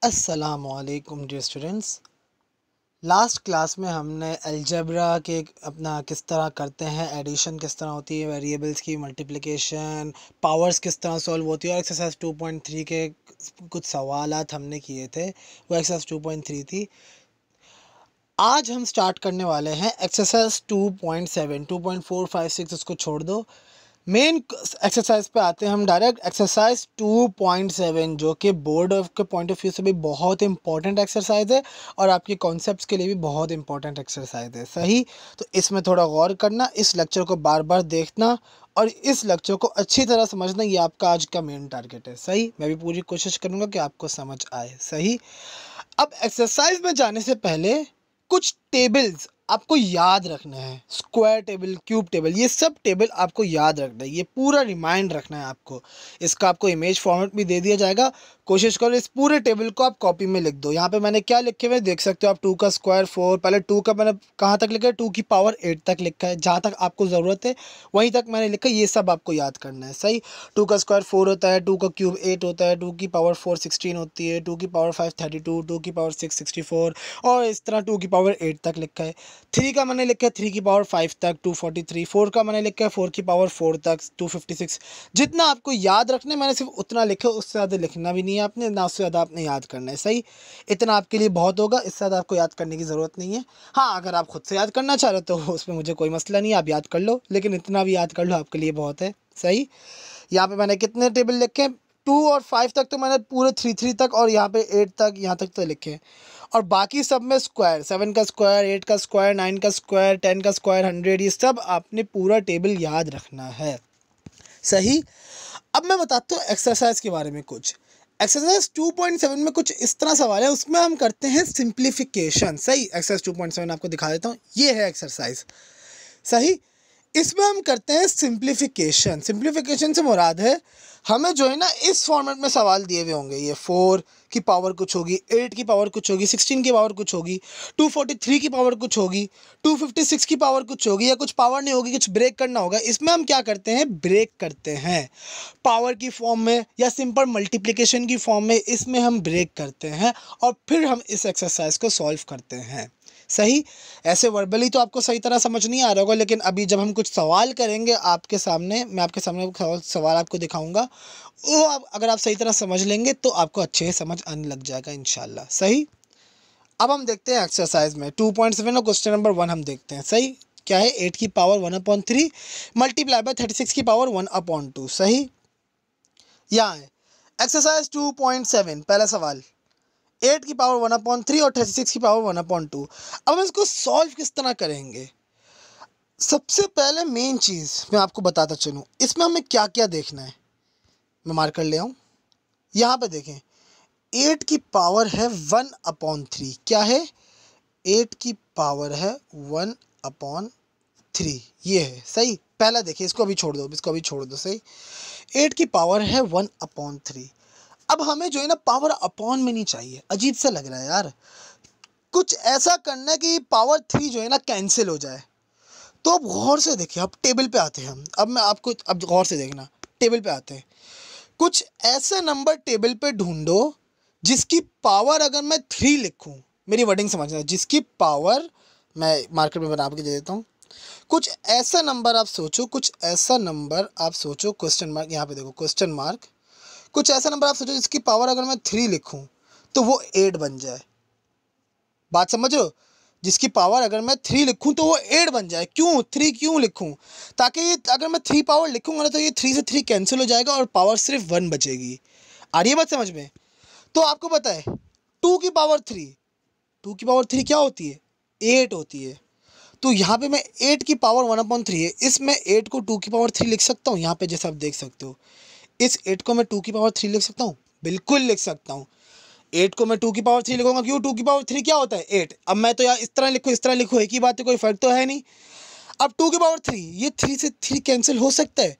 अस्सलामुअलैकुम dear students. Last class में हमने अलजेब्रा के अपना किस तरह करते हैं, एडिशन किस तरह होती है, वेरिएबल्स की मल्टीप्लिकेशन, पावर्स किस तरह सॉल्व होती है और एक्सरसाइज 2.3 के कुछ सवालात हमने किए थे। वो एक्सरसाइज 2.3 थी। आज हम स्टार्ट करने वाले हैं एक्सरसाइज 2.7। 2.4, 5, 6 उसको छोड़ दो, मेन एक्सरसाइज पे आते हैं हम डायरेक्ट। एक्सरसाइज 2.7 जो कि बोर्ड के पॉइंट ऑफ व्यू से भी बहुत इंपॉर्टेंट एक्सरसाइज है और आपके कॉन्सेप्ट्स के लिए भी बहुत इंपॉर्टेंट एक्सरसाइज है। सही, तो इसमें थोड़ा गौर करना, इस लेक्चर को बार बार देखना और इस लेक्चर को अच्छी तरह समझना। ये आपका आज का मेन टारगेट है। सही, मैं भी पूरी कोशिश करूँगा कि आपको समझ आए। सही, अब एक्सरसाइज में जाने से पहले कुछ टेबल्स आपको याद रखना है। स्क्वायर टेबल, क्यूब टेबल, ये सब टेबल आपको याद रखना है, ये पूरा रिमाइंड रखना है आपको। इसका आपको इमेज फॉर्मेट भी दे दिया जाएगा। कोशिश करो इस पूरे टेबल को आप कॉपी में लिख दो। यहाँ पे मैंने क्या लिखे हुए देख सकते हो आप। 2 का स्क्वायर 4, पहले 2 का मैंने कहाँ तक लिखा है, 2 की पावर 8 तक लिखा है। जहाँ तक आपको ज़रूरत है वहीं तक मैंने लिखा है, ये सब आपको याद करना है। सही, 2 का स्क्वायर 4 होता है, 2 का क्यूब 8 होता है, 2 की पावर 4 16 होती है, 2 की पावर 5 32, 2 की पावर 6 64 और इस तरह 2 की पावर 8 तक लिखा है। 3 का मैंने लिखा है 3 की पावर 5 तक 243, 4 का मैंने लिखा है 4 की पावर 4 तक 256। जितना आपको याद रखना है मैंने सिर्फ उतना लिखा है, उससे ज़्यादा लिखना भी नहीं है आपने, ना उससे ज़्यादा आपने याद करना है। सही, इतना आपके लिए बहुत होगा, इससे ज़्यादा आपको याद करने की ज़रूरत नहीं है। हाँ, अगर आप खुद से याद करना चाह रहे हो तो उसमें मुझे कोई मसला नहीं है, आप याद कर लो, लेकिन इतना भी याद कर लो आपके लिए बहुत है। सही, यहाँ पे मैंने कितने टेबल लिखे हैं, 2 और 5 तक तो मैंने पूरे 3 तक, और यहाँ पे 8 तक, यहाँ तक तो लिखे हैं। और बाकी सब में स्क्वायर, 7 का स्क्वायर, 8 का स्क्वायर, 9 का स्क्वायर, 10 का स्क्वायर, 100, ये सब आपने पूरा टेबल याद रखना है। सही, अब मैं बताता हूँ एक्सरसाइज के बारे में कुछ। एक्सरसाइज 2.7 में कुछ इस तरह सवाल है, उसमें हम करते हैं सिंप्लीफिकेशन। सही, एक्सरसाइज 2.7 आपको दिखा देता हूँ, ये है एक्सरसाइज। सही, इसमें हम करते हैं सिंप्लीफिकेशन। सिंप्लीफिकेशन से मुराद है हमें जो है ना इस फॉर्मेट में सवाल दिए हुए होंगे, ये 4 की पावर कुछ होगी, 8 की पावर कुछ होगी, 16 की पावर कुछ होगी, 243 की पावर कुछ होगी, 256 की पावर कुछ होगी, या कुछ पावर नहीं होगी, कुछ ब्रेक करना होगा। इसमें हम क्या करते हैं, ब्रेक करते हैं पावर की फॉर्म में या सिंपल मल्टीप्लिकेशन की फॉर्म में। इसमें हम ब्रेक करते हैं और फिर हम इस एक्सरसाइज को सॉल्व करते हैं। सही, ऐसे वर्बली तो आपको सही तरह समझ नहीं आ रहा होगा, लेकिन अभी जब हम कुछ सवाल करेंगे आपके सामने, मैं आपके सामने सवाल आपको दिखाऊंगा, वो अगर आप सही तरह समझ लेंगे तो आपको अच्छे से समझ आने लग जाएगा इंशाल्लाह। सही, अब हम देखते हैं एक्सरसाइज में 2.7 और क्वेश्चन नंबर 1 हम देखते हैं। सही, क्या है, 8 की पावर 1/3 मल्टीप्लाई बाय 36 की पावर 1/2। सही, यहाँ है एक्सरसाइज 2.7, पहला सवाल, 8 की पावर 1/3 और 36 की पावर 1/2। अब हम इसको सॉल्व किस तरह करेंगे। सबसे पहले मेन चीज़ मैं आपको बताता चलूँ, इसमें हमें क्या क्या देखना है। मैं मार्कर ले आऊँ, यहाँ पे देखें, 8 की पावर है 1/3। क्या है, 8 की पावर है 1/3, ये है। सही, पहला देखिए, इसको अभी छोड़ दो, इसको अभी छोड़ दो। सही, 8 की पावर है 1/3। अब हमें जो है ना पावर अपॉन में नहीं चाहिए, अजीब सा लग रहा है यार। कुछ ऐसा करना है कि पावर 3 जो है ना कैंसिल हो जाए। तो अब गौर से देखिए, अब टेबल पे आते हैं हम। अब मैं आपको, अब गौर से देखना, टेबल पे आते हैं। कुछ ऐसे नंबर टेबल पे ढूंढो जिसकी पावर अगर मैं 3 लिखूं, मेरी वर्डिंग समझना, जिसकी पावर, मैं मार्कर में बना के दे देता हूँ। कुछ ऐसा नंबर आप सोचो, कुछ ऐसा नंबर आप सोचो, क्वेश्चन मार्क, यहाँ पे देखो क्वेश्चन मार्क। कुछ ऐसा नंबर आप सोचो जिसकी पावर अगर मैं 3 लिखूं तो वो 8 बन जाए। बात समझ रहे हो, जिसकी पावर अगर मैं 3 लिखूं तो वो 8 बन जाए। क्यों 3 क्यों लिखूं, ताकि ये अगर मैं 3 पावर लिखूंगा ना तो ये 3 से 3 कैंसिल हो जाएगा और पावर सिर्फ 1 बचेगी। आ रही है बात समझ में। तो आपको पता है 2 की पावर 3, 2 की पावर 3 क्या होती है, 8 होती है। तो यहाँ पे मैं 8 की पावर 1/3 है, इसमें 8 को 2 की पावर 3 लिख सकता हूँ। यहाँ पे जैसे आप देख सकते हो, इस 8 को मैं 2 की पावर 3 लिख सकता हूँ, बिल्कुल लिख सकता हूँ। 8 को मैं 2 की पावर 3 लिखूंगा, क्यों, 2 की पावर 3 क्या होता है, 8। अब मैं तो यार इस तरह लिखूँ, इस तरह लिखूँ, एक ही बात है, कोई फर्क तो है नहीं। अब 2 की पावर 3, ये 3 से 3 कैंसिल हो सकता है,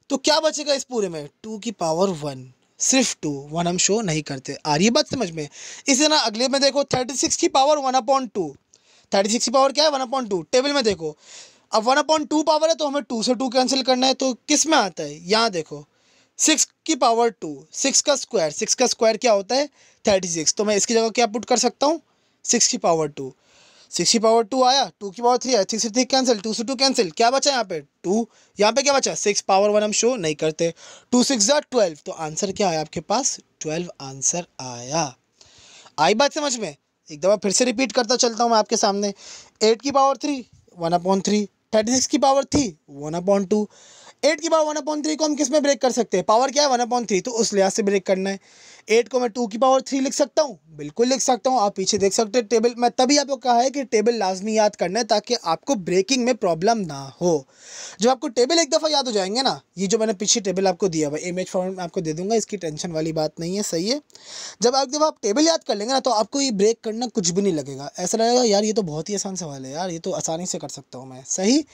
तो क्या बचेगा इस पूरे में, 2 की पावर 1, सिर्फ 2, 1 हम शो नहीं करते। आ रही है बात समझ में। इसी ना अगले में देखो 36 की पावर 1/2, 36 की पावर क्या है 1/2, टेबल में देखो। अब 1/2 पावर है तो हमें 2 से 2 कैंसिल करना है, तो किस में आता है, यहाँ देखो 6 की पावर 2, 6 का स्क्वायर, 6 का स्क्वायर क्या होता है 36। तो मैं इसकी जगह क्या पुट कर सकता हूँ 6 की पावर 2, 6 की पावर 2 आया, 2 की पावर 3 आया, 6 से 3 कैंसिल, 2 से 2 कैंसिल, क्या बचा यहाँ पे 2, यहाँ पे क्या बचा 6 पावर 1 हम शो नहीं करते, 2 6 12। तो आंसर क्या आया आपके पास 12 आंसर आया। आई बात समझ में? एक दफ़ा फिर से रिपीट करता चलता हूँ मैं आपके सामने। 8 की पावर 3 1/3, 36 की पावर 3 1/2। 8 की पावर 1/3 को हम किस में ब्रेक कर सकते हैं, पावर क्या है 1/3, तो उस लिहाज से ब्रेक करना है। 8 को मैं 2 की पावर 3 लिख सकता हूँ, बिल्कुल लिख सकता हूँ, आप पीछे देख सकते हैं टेबल। मैं तभी आपको कहा है कि टेबल लाजमी याद करना है ताकि आपको ब्रेकिंग में प्रॉब्लम ना हो। जब आपको टेबल एक दफ़ा याद हो जाएंगे ना, ये जो मैंने पीछे टेबल आपको दिया हुआ इमेज फॉर्मेट में आपको दे दूंगा, इसकी टेंशन वाली बात नहीं है, सही है। जब आप टेबल याद कर लेंगे ना तो आपको ये ब्रेक करना कुछ भी नहीं लगेगा, ऐसा लगेगा यार ये तो बहुत ही आसान सवाल है यार, ये तो आसानी से कर सकता हूँ मैं, सही।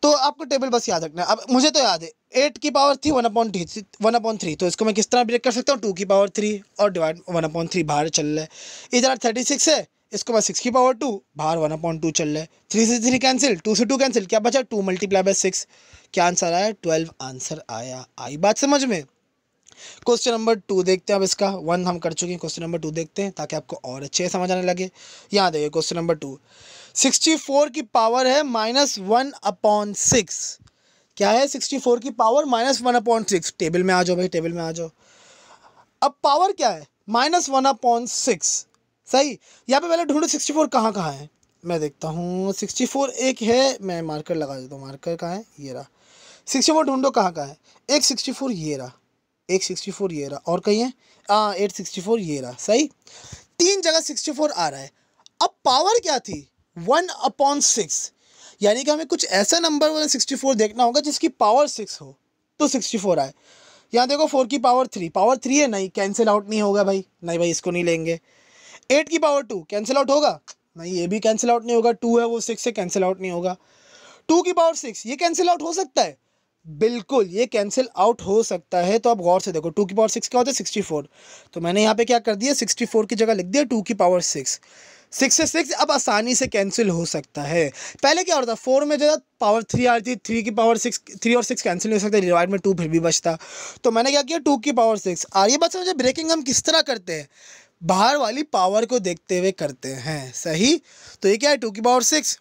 तो आपको टेबल बस याद रखना है। अब मुझे तो याद है 8 की पावर थी 1/3, तो इसको मैं किस तरह ब्रेक कर सकता हूँ 2 की पावर 3 और डिवाइड 1/3 बाहर चल रहा है। इधर 36 है, इसको मैं 6 की पावर 2 बाहर 1/2 चल रहा है, 3 से 3 कैंसिल, 2 से 2 कैंसिल, क्या बचा 2 × 6, क्या आंसर आया 12 आंसर आया। आई बात समझ में? क्वेश्चन नंबर 2 देखते हैं। अब इसका 1 हम कर चुके हैं, क्वेश्चन नंबर 2 देखते हैं ताकि आपको और अच्छे से समझ आने लगे। यहाँ देखिए क्वेश्चन नंबर 2, 64 की पावर है -1/6। क्या है 64 की पावर -1/6। टेबल में आ जाओ भाई, टेबल में आ जाओ। अब पावर क्या है -1/6, सही। यहाँ पे पहले ढूंढो 64 कहाँ कहाँ है, मैं देखता हूँ 64 एक है, मैं मार्कर लगा देता हूँ, मार्कर कहाँ है, ये रहा। 64 ढूंढो कहाँ कहाँ है, एक 64 ये रहा, एक 64 ये रहा, और कहीं है 864 ये रहा, सही। 3 जगह 64 आ रहा है। अब पावर क्या थी 1/6, यानी कि हमें कुछ ऐसा नंबर 164 देखना होगा जिसकी पावर 6 हो तो 64 आए। यहाँ देखो 4 की पावर 3 है, नहीं कैंसिल आउट नहीं होगा भाई, नहीं भाई इसको नहीं लेंगे। 8 की पावर 2 कैंसिल आउट होगा, नहीं ये भी कैंसिल आउट नहीं होगा, 2 है वो 6 से कैंसिल आउट नहीं होगा। 2 की पावर 6 ये कैंसिल आउट हो सकता है, बिल्कुल ये कैंसिल आउट हो सकता है। तो आप गौर से देखो 2 की पावर 6 क्या होता है 64, तो मैंने यहाँ पे क्या कर दिया 64 की जगह लिख दिया 2 की पावर 6, 6 से 6 अब आसानी से कैंसिल हो सकता है। पहले क्या होता था 4 में जो पावर 3 आ रही थी, 3 की पावर 6, 3 और 6 कैंसिल नहीं हो सकते, डिवाइड में 2 फिर भी बचता। तो मैंने क्या किया 2 की पावर 6। और ये बात समझे ब्रेकिंग हम किस तरह करते हैं, बाहर वाली पावर को देखते हुए करते हैं, सही। तो ये क्या है 2 की पावर 6,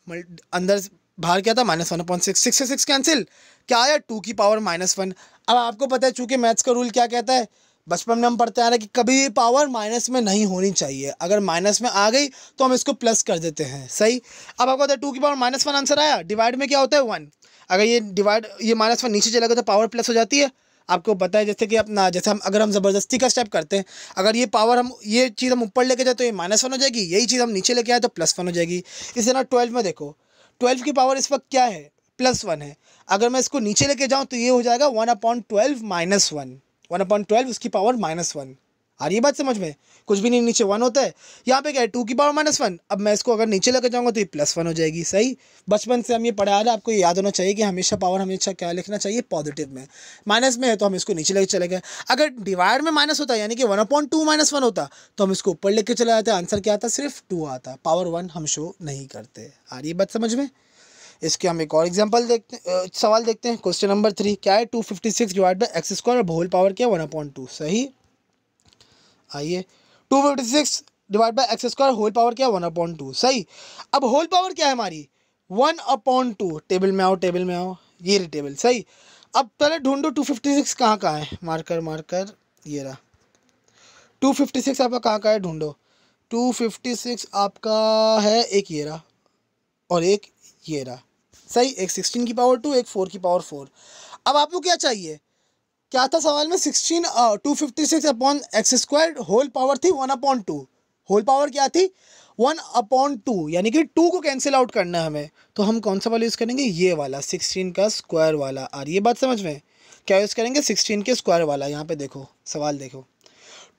अंदर बाहर क्या था -1/6, 6 से 6 कैंसिल, क्या आया 2 की पावर -1। अब आपको पता है चूंकि मैथ्स का रूल क्या कहता है, बचपन में हम पढ़ते आ रहे हैं कि कभी भी पावर माइनस में नहीं होनी चाहिए, अगर माइनस में आ गई तो हम इसको प्लस कर देते हैं, सही। अब आपको पता है 2 की पावर -1 आंसर आया, डिवाइड में क्या होता है 1, अगर ये डिवाइड ये -1 नीचे चला गया तो पावर प्लस हो जाती है। आपको पता है जैसे कि अपना जैसे हम अगर हम ज़बरदस्ती का स्टेप करते हैं, अगर ये पावर हम ये चीज़ हम ऊपर लेके जाए तो ये -1 हो जाएगी, यही चीज़ हम नीचे लेके आए तो +1 हो जाएगी। इसी तरह 12 में देखो 12 की पावर इस वक्त क्या है +1 है, अगर मैं इसको नीचे लेके जाऊँ तो ये हो जाएगा 1/12 -1, 1/12 उसकी पावर -1। आ रही है बात समझ में, कुछ भी नहीं नीचे 1 होता है, यहाँ पे क्या है 2 की पावर -1, अब मैं इसको अगर नीचे लेकर जाऊँगा तो ये +1 हो जाएगी, सही। बचपन से हम ये पढ़ा रहे हैं, आपको ये याद होना चाहिए कि हमेशा पावर हमेशा क्या लिखना चाहिए पॉजिटिव में, माइनस में है तो हम इसको नीचे लेकर चले गए। अगर डिवाइड में माइनस होता है यानी कि 1/2 -1 होता तो हम इसको ऊपर लेकर चले जाते, आंसर क्या आता सिर्फ 2 आता, पावर 1 हम शो नहीं करते। आ रही है बात समझ में? इसके हम एक और एग्जांपल सवाल देखते हैं। क्वेश्चन नंबर 3 क्या है 256 डिवाइड बाई x स्क्वायर और होल पावर क्या है 1/2, सही। आइए 256 divide by X square whole power क्या है 1/2, सही। अब होल पावर क्या है हमारी 1/2, टेबल में आओ, टेबल में आओ, ये रही टेबल, सही। अब पहले ढूंढो 256 कहाँ कहाँ है, मार्कर मार्कर, ये रहा 256 आपका कहाँ कहाँ है ढूंढो। 256 आपका है एक ये रहा और एक ये रहा, सही। एक 16 की पावर 2, एक 4 की पावर 4। अब आपको क्या चाहिए, क्या था सवाल में 256/x² होल पावर थी 1/2, होल पावर क्या थी 1/2, यानी कि 2 को कैंसिल आउट करना है हमें, तो हम कौन सा वाला यूज़ करेंगे, ये वाला 16 का स्क्वायर वाला। आ रही है बात समझ में, क्या यूज़ करेंगे 16 के स्क्वायर वाला। यहाँ पे देखो सवाल देखो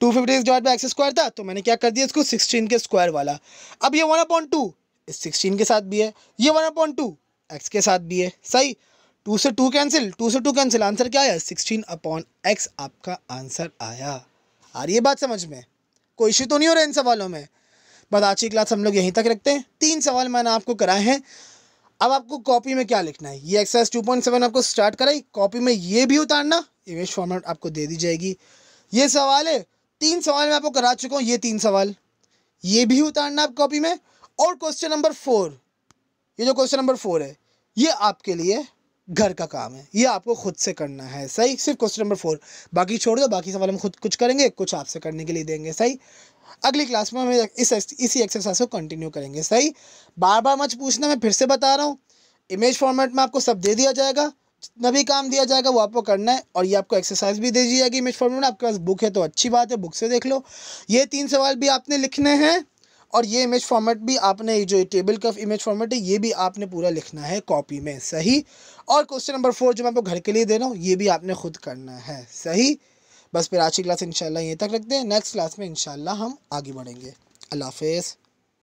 256 डिवाइड बाई x² था तो मैंने क्या कर दिया इसको 16 के स्क्वायर वाला। अब ये 1/2 इस 16 के साथ भी है, ये 1/2 x के साथ भी है, सही। 2 से 2 कैंसिल, 2 से 2 कैंसिल, आंसर क्या आया 16/x आपका आंसर आया। आ रही है बात समझ में, कोई इशू तो नहीं हो रहा इन सवालों में। बस आज की क्लास हम लोग यहीं तक रखते हैं। 3 सवाल मैंने आपको कराए हैं, अब आपको कॉपी में क्या लिखना है, ये एक्सरसाइज 2.7 आपको स्टार्ट कराई, कॉपी में ये भी उतारना, इमेज फॉर्मेट आपको दे दी जाएगी। ये सवाल है, 3 सवाल मैं आपको करा चुका हूँ, ये 3 सवाल ये भी उतारना आप कॉपी में। और क्वेश्चन नंबर 4, ये जो क्वेश्चन नंबर 4 है ये आपके लिए घर का काम है, ये आपको खुद से करना है, सही। सिर्फ क्वेश्चन नंबर 4, बाकी छोड़ दो, बाकी सवाल हम खुद कुछ करेंगे, कुछ आपसे करने के लिए देंगे, सही। अगली क्लास में हम इसी एक्सरसाइज को कंटिन्यू करेंगे, सही। बार बार मत पूछना, मैं फिर से बता रहा हूँ, इमेज फॉर्मेट में आपको सब दे दिया जाएगा, जितना भी काम दिया जाएगा वो आपको करना है, और ये आपको एक्सरसाइज भी दे दी जाएगी इमेज फॉर्मेट में। आपके पास बुक है तो अच्छी बात है, बुक से देख लो। ये 3 सवाल भी आपने लिखने हैं, और ये इमेज फॉर्मेट भी आपने, जो टेबल का इमेज फॉर्मेट है ये भी आपने पूरा लिखना है कॉपी में, सही। और क्वेश्चन नंबर 4 जो मैं आपको घर के लिए दे रहा हूँ ये भी आपने खुद करना है, सही। बस फिर आज की क्लास इंशाल्लाह यहीं तक रखते हैं, नेक्स्ट क्लास में इंशाल्लाह हम आगे बढ़ेंगे। अल्लाह हाफिज़।